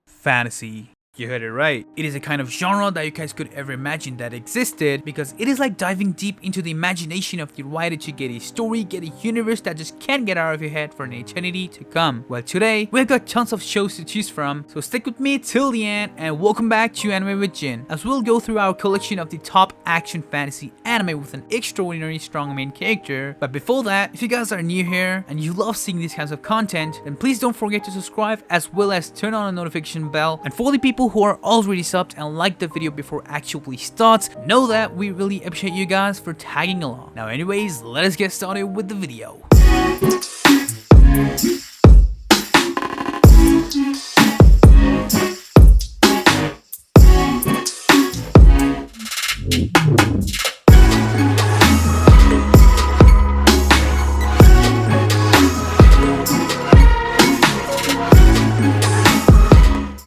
Fantasy. You heard it right. It is a kind of genre that you guys could ever imagine that existed, because it is like diving deep into the imagination of the writer to get a story, get a universe that just can't get out of your head for an eternity to come. Well, today we've got tons of shows to choose from, so stick with me till the end and welcome back to Anime with Jin, as we'll go through our collection of the top action fantasy anime with an extraordinary strong main character. But before that, if you guys are new here and you love seeing these kinds of content, then please don't forget to subscribe as well as turn on the notification bell. And for the people who are already subbed and liked the video before actually starts, know that we really appreciate you guys for tagging along. Now anyways, let us get started with the video.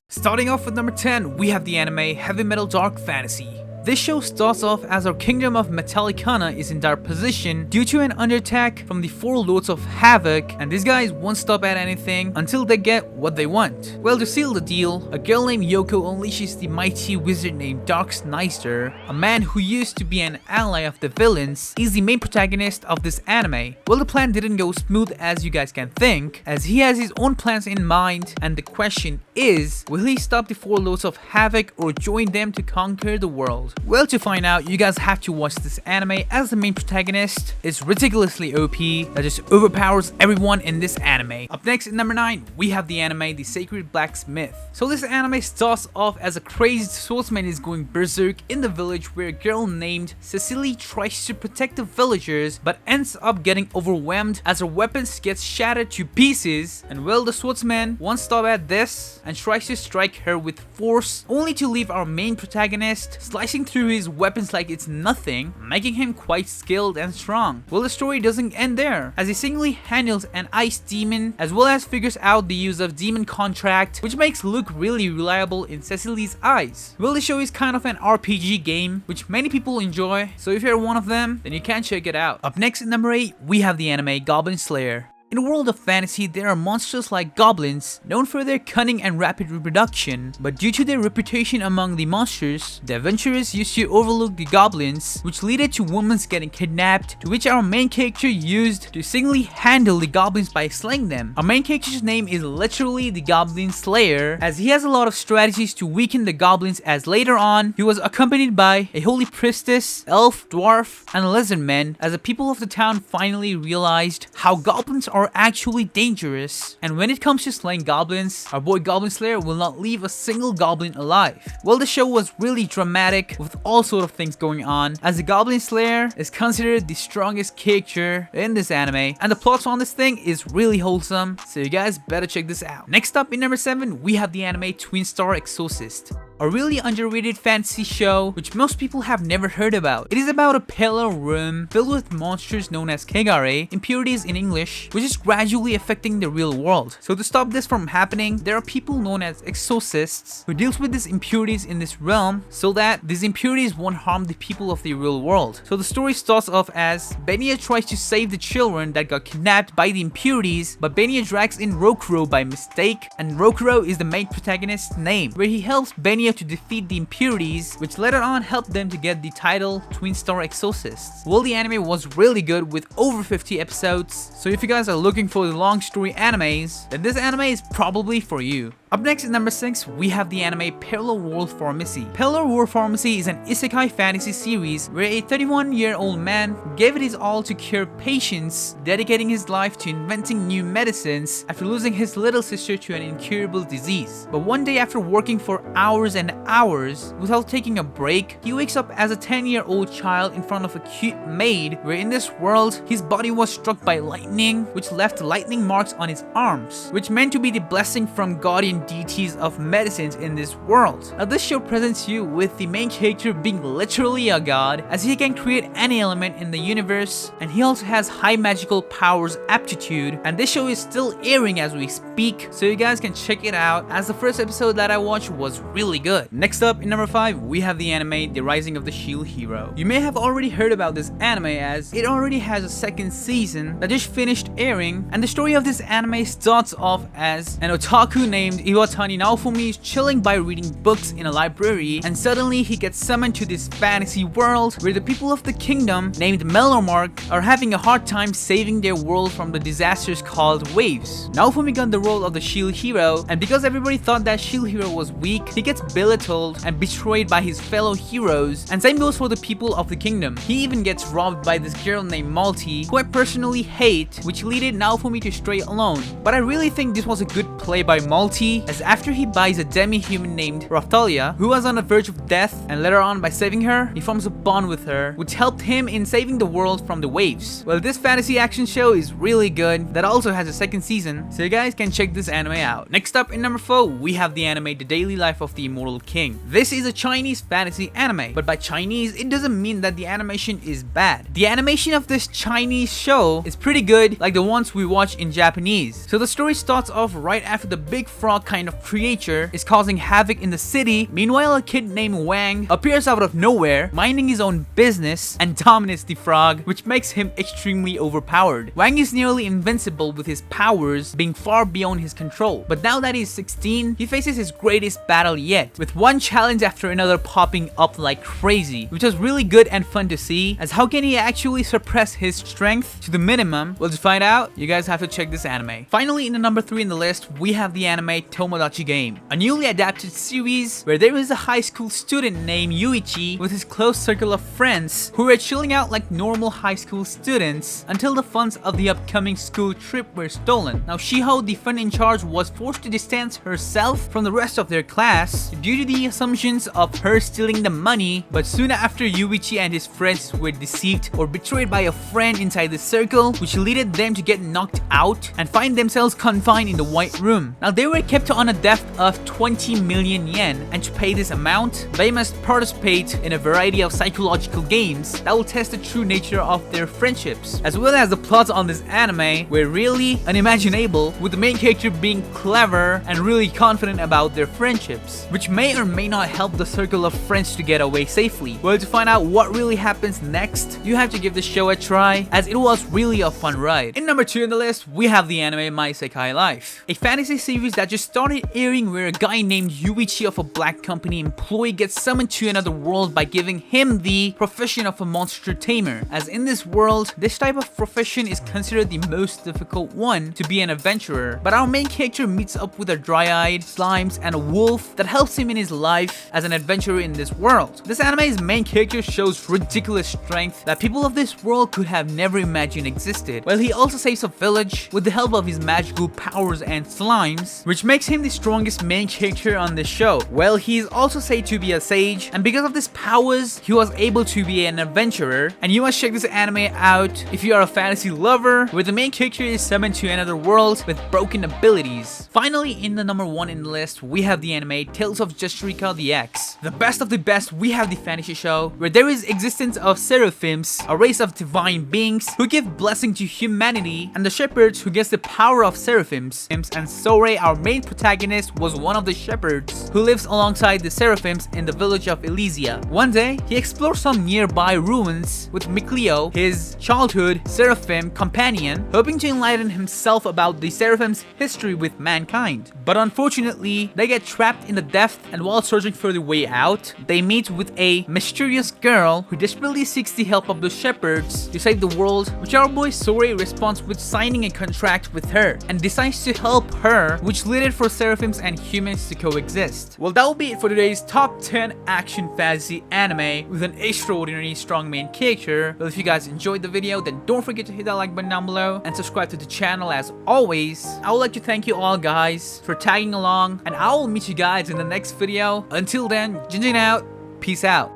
Starting off with number 10, we have the anime Heavy Metal Dark Fantasy. This show starts off as our kingdom of Metallicana is in dire position due to an under-attack from the four lords of Havoc, and these guys won't stop at anything until they get what they want. Well, to seal the deal, a girl named Yoko unleashes the mighty wizard named Dark Snister, a man who used to be an ally of the villains. He's the main protagonist of this anime. Well, the plan didn't go smooth as you guys can think, as he has his own plans in mind, and the question is, will he stop the four lords of Havoc or join them to conquer the world? Well, to find out, you guys have to watch this anime, as the main protagonist is ridiculously OP that just overpowers everyone in this anime. Up next at number 9, we have the anime The Sacred Blacksmith. So this anime starts off as a crazed swordsman is going berserk in the village where a girl named Cecily tries to protect the villagers but ends up getting overwhelmed as her weapons get shattered to pieces, and well, the swordsman won't stop at this and tries to strike her with force, only to leave our main protagonist slicing through his weapons like it's nothing, making him quite skilled and strong. Well, the story doesn't end there, as he singly handles an ice demon as well as figures out the use of demon contract, which makes look really reliable in Cecily's eyes. Well, the show is kind of an RPG game which many people enjoy, so if you're one of them, then you can check it out. Up next at number 8, we have the anime Goblin Slayer. In a world of fantasy, there are monsters like goblins, known for their cunning and rapid reproduction, but due to their reputation among the monsters, the adventurers used to overlook the goblins, which led to women getting kidnapped, to which our main character used to singly handle the goblins by slaying them. Our main character's name is literally the Goblin Slayer, as he has a lot of strategies to weaken the goblins, as later on, he was accompanied by a holy priestess, elf, dwarf, and lizard men, as the people of the town finally realized how goblins are actually dangerous, and when it comes to slaying goblins, our boy Goblin Slayer will not leave a single goblin alive. Well, the show was really dramatic with all sort of things going on, as the Goblin Slayer is considered the strongest character in this anime, and the plot on this thing is really wholesome, so you guys better check this out. Next up in number 7, we have the anime Twin Star Exorcist. A really underrated fantasy show which most people have never heard about. It is about a parallel room filled with monsters known as kegare, impurities in English, which is gradually affecting the real world. So to stop this from happening, there are people known as exorcists who deals with these impurities in this realm so that these impurities won't harm the people of the real world. So the story starts off as Benia tries to save the children that got kidnapped by the impurities, but Benia drags in Rokuro by mistake, and Rokuro is the main protagonist's name, where he helps Benia to defeat the impurities, which later on helped them to get the title Twin Star Exorcists. Well, the anime was really good with over 50 episodes, so if you guys are looking for the long story animes, then this anime is probably for you. Up next at number 6, we have the anime Parallel World Pharmacy. Parallel World Pharmacy is an isekai fantasy series where a 31-year-old man gave it his all to cure patients, dedicating his life to inventing new medicines after losing his little sister to an incurable disease. But one day, after working for hours and hours without taking a break, he wakes up as a 10-year-old child in front of a cute maid, where in this world, his body was struck by lightning, which left lightning marks on his arms, which meant to be the blessing from guardian deities of medicines in this world. Now, this show presents you with the main character being literally a god, as he can create any element in the universe, and he also has high magical powers aptitude, and this show is still airing as we speak, so you guys can check it out, as the first episode that I watched was really good. Next up, in number 5, we have the anime The Rising of the Shield Hero. You may have already heard about this anime as it already has a second season that just finished airing, and the story of this anime starts off as an otaku named Iwatani Naofumi is chilling by reading books in a library, and suddenly he gets summoned to this fantasy world where the people of the kingdom named Melomark are having a hard time saving their world from the disasters called waves. Naofumi got the role of the Shield Hero, and because everybody thought that Shield Hero was weak, he gets belittled and betrayed by his fellow heroes, and same goes for the people of the kingdom. He even gets robbed by this girl named Malty, who I personally hate, which leaded Naofumi to stray alone. But I really think this was a good play by Malty, as after he buys a demi-human named Raphalia, who was on the verge of death, and later on by saving her, he forms a bond with her, which helped him in saving the world from the waves. Well, this fantasy action show is really good, that also has a second season, so you guys can check this anime out. Next up in number 4, we have the anime The Daily Life of the Immortal King. This is a Chinese fantasy anime, but by Chinese, it doesn't mean that the animation is bad. The animation of this Chinese show is pretty good, like the ones we watch in Japanese. So the story starts off right after the big frog kind of creature is causing havoc in the city. Meanwhile, a kid named Wang appears out of nowhere, minding his own business, and dominates the frog, which makes him extremely overpowered. Wang is nearly invincible with his powers being far beyond his control, but now that he's 16, he faces his greatest battle yet, with one challenge after another popping up like crazy, which was really good and fun to see, as how can he actually suppress his strength to the minimum? Well, to find out, you guys have to check this anime. Finally, in the number 3 in the list, we have the anime Tomodachi Game, a newly adapted series where there is a high school student named Yuichi with his close circle of friends who were chilling out like normal high school students until the funds of the upcoming school trip were stolen. Now, Shiho, the friend in charge, was forced to distance herself from the rest of their class due to the assumptions of her stealing the money, but soon after, Yuichi and his friends were deceived or betrayed by a friend inside the circle, which led them to get knocked out and find themselves confined in the White Room. Now, they were kept on a debt of 20 million yen, and to pay this amount, they must participate in a variety of psychological games that will test the true nature of their friendships. As well as the plots on this anime were really unimaginable, with the main character being clever and really confident about their friendships, which may or may not help the circle of friends to get away safely. Well, to find out what really happens next, you have to give the show a try, as it was really a fun ride. In number 2 on the list, we have the anime My Isekai Life, a fantasy series that just started airing where a guy named Yuichi of a black company employee gets summoned to another world by giving him the profession of a monster tamer, as in this world, this type of profession is considered the most difficult one to be an adventurer. But our main character meets up with a dry-eyed, slimes, and a wolf that helps him in his life as an adventurer in this world. This anime's main character shows ridiculous strength that people of this world could have never imagined existed, while he also saves a village with the help of his magical powers and slimes, which makes him the strongest main character on the show. Well, he is also said to be a sage, and because of his powers, he was able to be an adventurer. And you must check this anime out if you are a fantasy lover, where the main character is summoned to another world with broken abilities. Finally, in the number 1 in the list, we have the anime Tales of Zestiria the X. The best of the best, we have the fantasy show where there is existence of seraphims, a race of divine beings who give blessing to humanity, and the shepherds who gets the power of seraphims. And Sore, our main protagonist, was one of the shepherds who lives alongside the seraphims in the village of Elysia. One day, he explores some nearby ruins with Mikleo, his childhood seraphim companion, hoping to enlighten himself about the seraphim's history with mankind. But unfortunately, they get trapped in the depth, and while searching for the way out, they meet with a mysterious girl who desperately seeks the help of the shepherds to save the world, which our boy Sore responds with signing a contract with her and decides to help her, which led for seraphims and humans to coexist. Well, that will be it for today's top 10 action fantasy anime with an extraordinarily strong main character. Well, if you guys enjoyed the video, then don't forget to hit that like button down below and subscribe to the channel. As always, I would like to thank you all guys for tagging along, and I will meet you guys in the next video. Until then, Jinjin out, peace out.